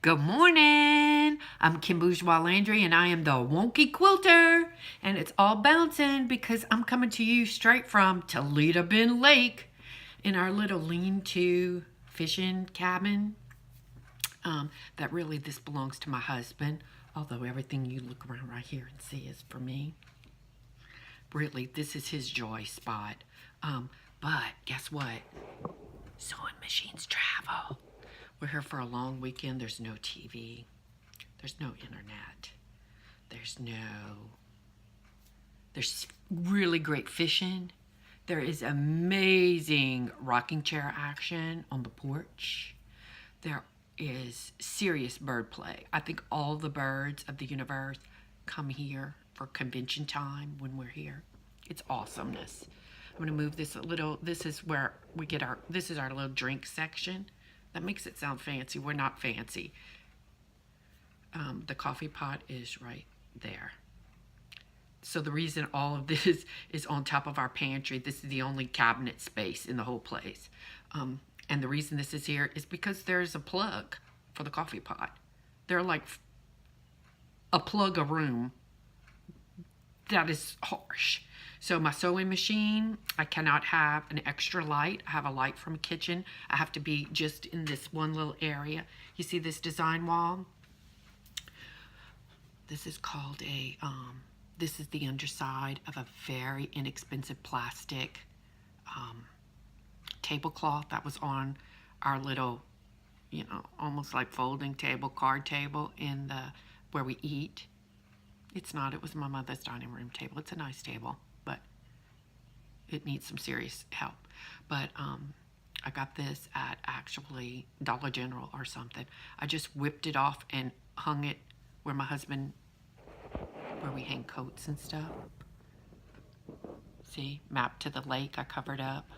Good morning. I'm Kim Bourgeois Landry and I am the Wonky Quilter. And it's all bouncing because I'm coming to you straight from Toledo Bend Lake in our little lean-to fishing cabin. That really, this belongs to my husband, although everything you look around right here and see is for me. Really, this is his joy spot. But guess what? Sewing machines travel. We're here for a long weekend. There's no TV. There's no internet. There's really great fishing. There is amazing rocking chair action on the porch. There is serious bird play. I think all the birds of the universe come here for convention time when we're here. It's awesomeness. I'm going to move this a little. This is where we get this is our little drink section. That makes it sound fancy. We're not fancy. The coffee pot is right there. So the reason all of this is on top of our pantry, this is the only cabinet space in the whole place. And the reason this is here is because there's a plug for the coffee pot. They're like a plug a room. That is harsh. So my sewing machine, I cannot have an extra light. I have a light from a kitchen. I have to be just in this one little area. You see this design wall? This is called this is the underside of a very inexpensive plastic tablecloth that was on our little, almost like folding table, card table in where we eat. It's not. It was my mother's dining room table. It's a nice table, but it needs some serious help. But I got this at actually Dollar General or something. I just whipped it off and hung it where we hang coats and stuff. See, map to the lake I covered up.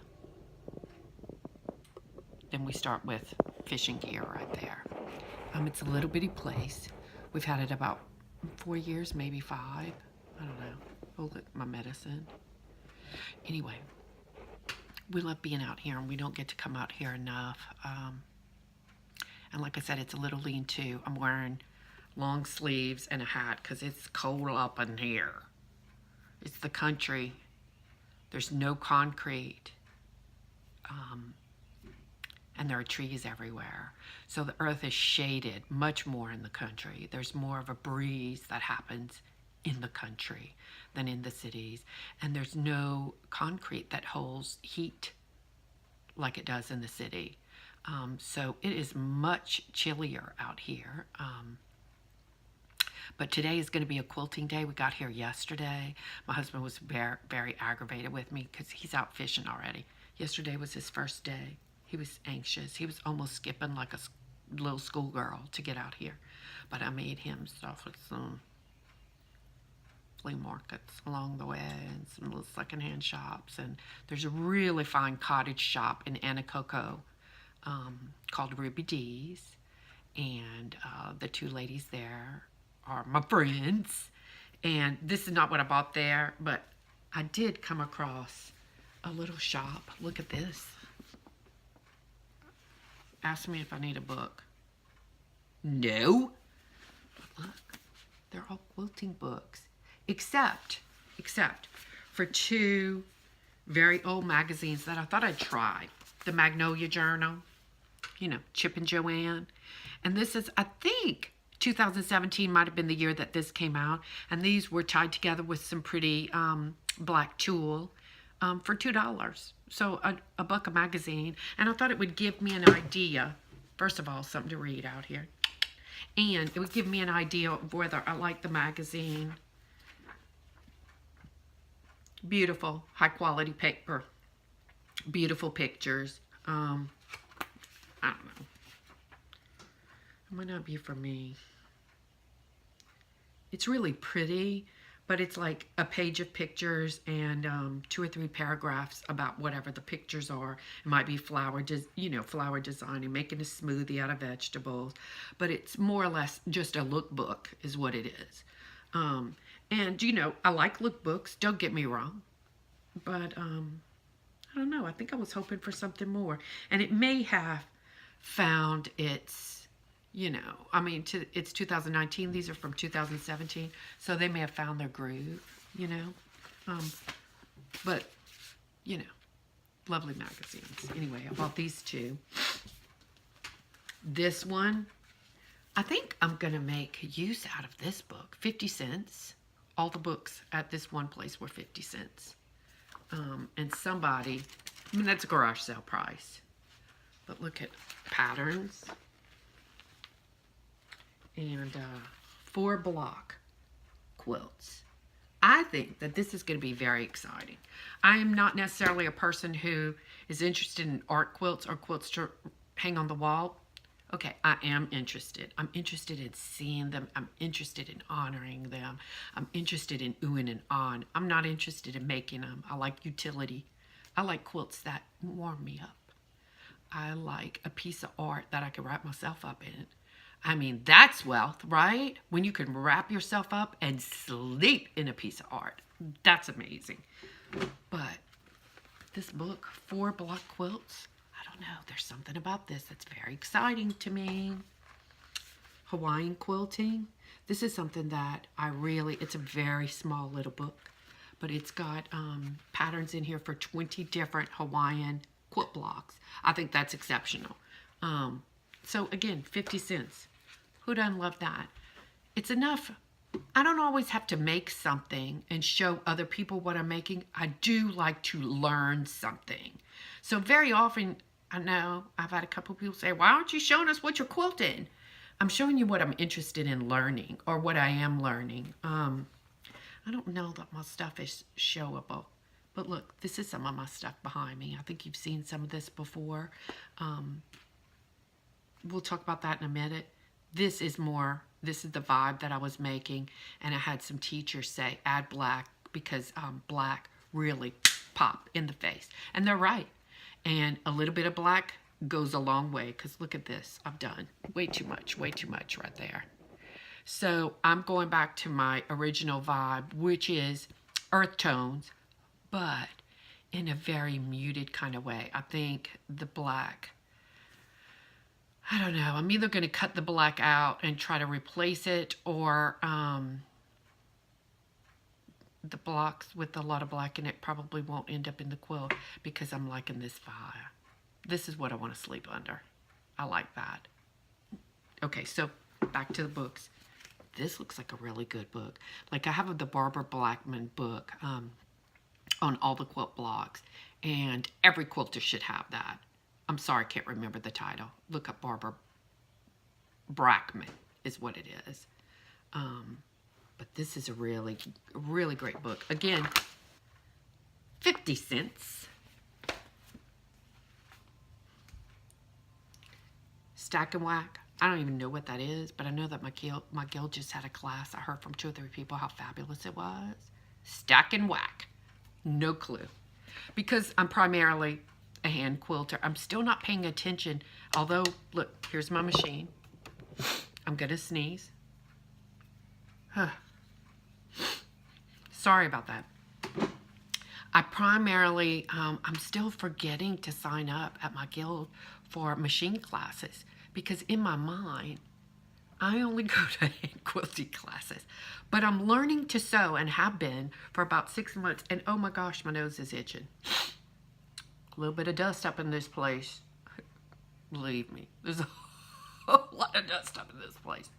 Then we start with fishing gear right there. It's a little bitty place. We've had it about 4 years, maybe 5. I don't know. Oh, look, my medicine. Anyway, we love being out here, and we don't get to come out here enough. And like I said, it's a little lean-to. I'm wearing long sleeves and a hat because it's cold up in here. It's the country. There's no concrete. And there are trees everywhere. So the earth is shaded much more in the country. There's more of a breeze that happens in the country than in the cities. And there's no concrete that holds heat like it does in the city. So it is much chillier out here. But today is going to be a quilting day. We got here yesterday. My husband was very, very aggravated with me because he's out fishing already. Yesterday was his first day. He was anxious. He was almost skipping like a little schoolgirl to get out here. But I made him stuff with some flea markets along the way and some little secondhand shops. And there's a really fine cottage shop in Anacoco called Ruby D's. And the two ladies there are my friends. And this is not what I bought there, but I did come across a little shop. Look at this. Ask me if I need a book. No. But look, they're all quilting books. Except for 2 very old magazines that I thought I'd try. The Magnolia Journal, Chip and Joanne. And this is, I think, 2017 might have been the year that this came out. And these were tied together with some pretty black tulle for $2. So a buck a magazine. And I thought it would give me an idea. First of all, something to read out here. And it would give me an idea of whether I like the magazine. Beautiful, high quality paper. Beautiful pictures. I don't know. It might not be for me. It's really pretty, but it's like a page of pictures and 2 or 3 paragraphs about whatever the pictures are. It might be flower designing, making a smoothie out of vegetables, but it's more or less just a lookbook is what it is. And I like lookbooks. Don't get me wrong, but I don't know. I think I was hoping for something more, and it may have found its you know, I mean, it's 2019. These are from 2017. So they may have found their groove, you know. But, you know, lovely magazines. Anyway, I bought these two. This one, I think I'm going to make use out of this book. 50 cents. All the books at this one place were 50 cents. And somebody, I mean, that's a garage sale price. But look at patterns. And 4-block quilts. I think that this is going to be very exciting. I am not necessarily a person who is interested in art quilts or quilts to hang on the wall. Okay, I am interested. I'm interested in seeing them. I'm interested in honoring them. I'm interested in oohing and ahhing. I'm not interested in making them. I like utility. I like quilts that warm me up. I like a piece of art that I can wrap myself up in. I mean, that's wealth, right? When you can wrap yourself up and sleep in a piece of art. That's amazing. But this book, 4-block quilts, I don't know. There's something about this that's very exciting to me. Hawaiian quilting. This is something that it's a very small little book, but it's got patterns in here for 20 different Hawaiian quilt blocks. I think that's exceptional. So again, 50 cents. Who doesn't love that? It's enough. I don't always have to make something and show other people what I'm making. I do like to learn something. So very often, I know I've had a couple of people say, why aren't you showing us what you're quilting? I'm showing you what I'm interested in learning or what I am learning. I don't know that my stuff is showable. But look, this is some of my stuff behind me. I think you've seen some of this before. We'll talk about that in a minute. This is the vibe that I was making. And I had some teachers say, add black because black really pop in the face. And they're right. And a little bit of black goes a long way because look at this. I've done way too much right there. So I'm going back to my original vibe, which is earth tones, but in a very muted kind of way. I think the black, I don't know, I'm either going to cut the black out and try to replace it, or the blocks with a lot of black in it probably won't end up in the quilt because I'm liking this vibe. This is what I want to sleep under. I like that. Okay, so back to the books. This looks like a really good book. Like I have the Barbara Blackman book on all the quilt blocks, and every quilter should have that. I'm sorry, I can't remember the title. Look up Barbara Brackman is what it is. But this is a really, really great book. Again, 50 cents. Stack and Whack. I don't even know what that is, but I know that my guild just had a class. I heard from 2 or 3 people how fabulous it was. Stack and Whack. No clue. Because I'm primarily a hand quilter. I'm still not paying attention. Although, look, here's my machine. I'm going to sneeze. Sorry about that. I primarily, I'm still forgetting to sign up at my guild for machine classes because in my mind, I only go to hand quilting classes. But I'm learning to sew and have been for about 6 months. And oh my gosh, my nose is itching. A little bit of dust up in this place. Believe me, there's a whole lot of dust up in this place.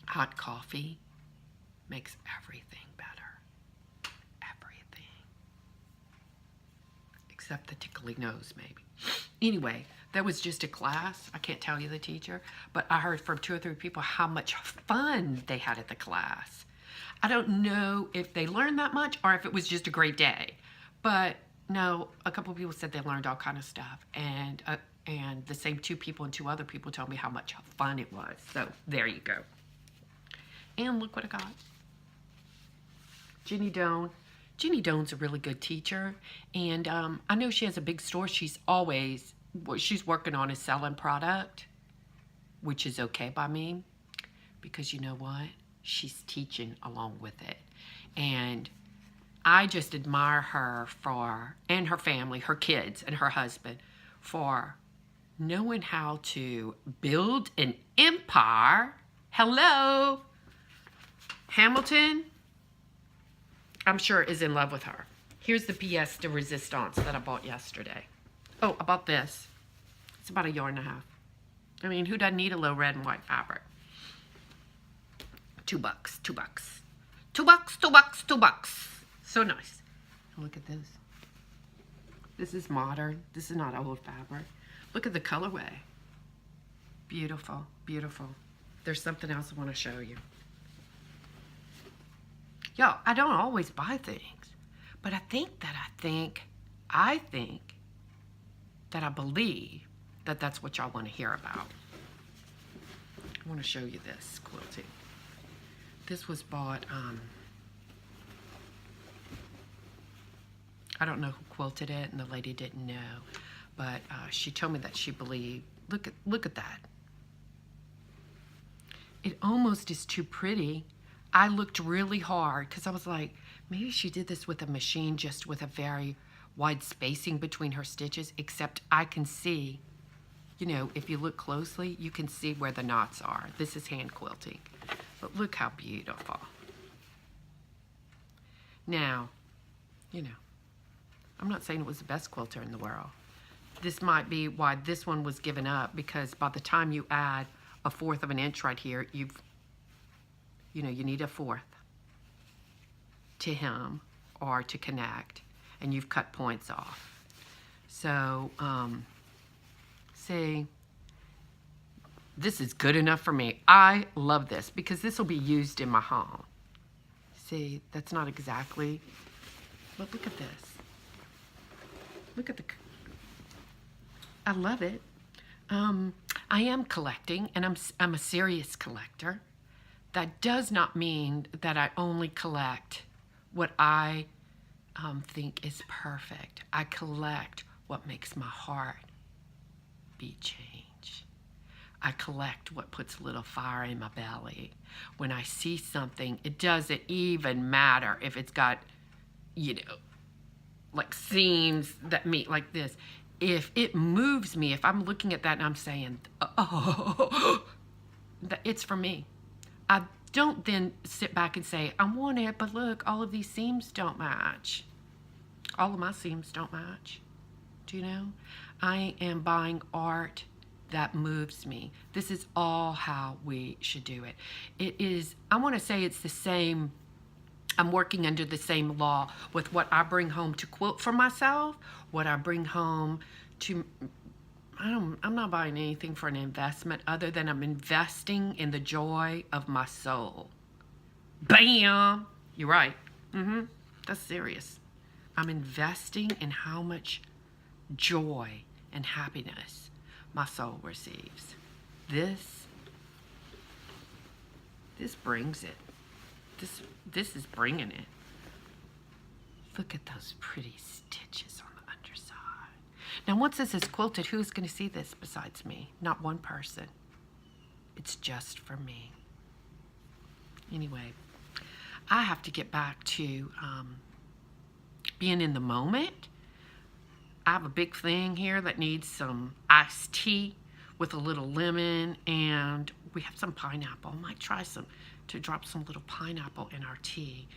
Hot coffee makes everything better. Everything. Except the tickly nose, maybe. Anyway, that was just a class. I can't tell you the teacher, but I heard from 2 or 3 people how much fun they had at the class. I don't know if they learned that much or if it was just a great day, but no, a couple of people said they learned all kind of stuff, and the same 2 people and 2 other people told me how much fun it was. So there you go. And look what I got. Jenny Doan. Jenny Doan's a really good teacher, and I know she has a big store. She's always, what she's working on is selling product, which is okay by me, because you know what? She's teaching along with it. And I just admire her for, and her family, her kids and her husband, for knowing how to build an empire. Hello. Hamilton, I'm sure, is in love with her. Here's the pièce de resistance that I bought yesterday. Oh, I bought this. It's about $1.50 yards. I mean, who doesn't need a low red and white fabric? $2, $2. $2, $2, $2. So nice. Look at this. This is modern. This is not old fabric. Look at the colorway. Beautiful, beautiful. There's something else I want to show you. Yo, I don't always buy things, but I think that I believe that that's what y'all want to hear about. I want to show you this quilting. This was bought, I don't know who quilted it, and the lady didn't know, but she told me that she believed. Look at that. It almost is too pretty. I looked really hard because I was like, maybe she did this with a machine just with a very wide spacing between her stitches, except I can see, you know, if you look closely, you can see where the knots are. This is hand quilting. But look how beautiful. Now, you know, I'm not saying it was the best quilter in the world. This might be why this one was given up, because by the time you add 1/4 of an inch right here, you need 1/4 to hem or to connect, and you've cut points off. So, see, this is good enough for me. I love this because this will be used in my home. See, that's not exactly, but look at this. Look at I love it. I am collecting, and I'm a serious collector. That does not mean that I only collect what I think is perfect. I collect what makes my heart beat change. I collect what puts a little fire in my belly. When I see something, it doesn't even matter if it's got, you know, like seams that meet like this. If it moves me, if I'm looking at that and I'm saying, oh, it's for me. I don't then sit back and say, I want it, but look, all of these seams don't match. All of my seams don't match. Do you know? I am buying art that moves me. This is all how we should do it. It is, I want to say it's the same, I'm working under the same law with what I bring home to quilt for myself, what I bring home to, I'm not buying anything for an investment other than I'm investing in the joy of my soul. Bam! You're right. That's serious. I'm investing in how much joy and happiness my soul receives. This brings it. This is bringing it. Look at those pretty stitches on the underside. Now, once this is quilted, who's going to see this besides me? Not one person. It's just for me. Anyway, I have to get back to being in the moment. I have a big thing here that needs some iced tea with a little lemon, and we have some pineapple. I might try to drop some little pineapple in our tea.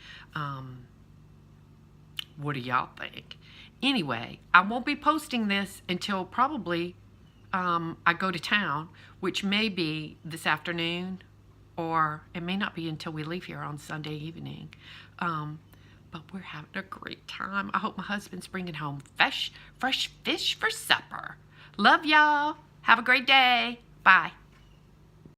What do y'all think? Anyway, I won't be posting this until probably I go to town, which may be this afternoon, or it may not be until we leave here on Sunday evening. But we're having a great time. I hope my husband's bringing home fresh fish for supper. Love y'all. Have a great day. Bye.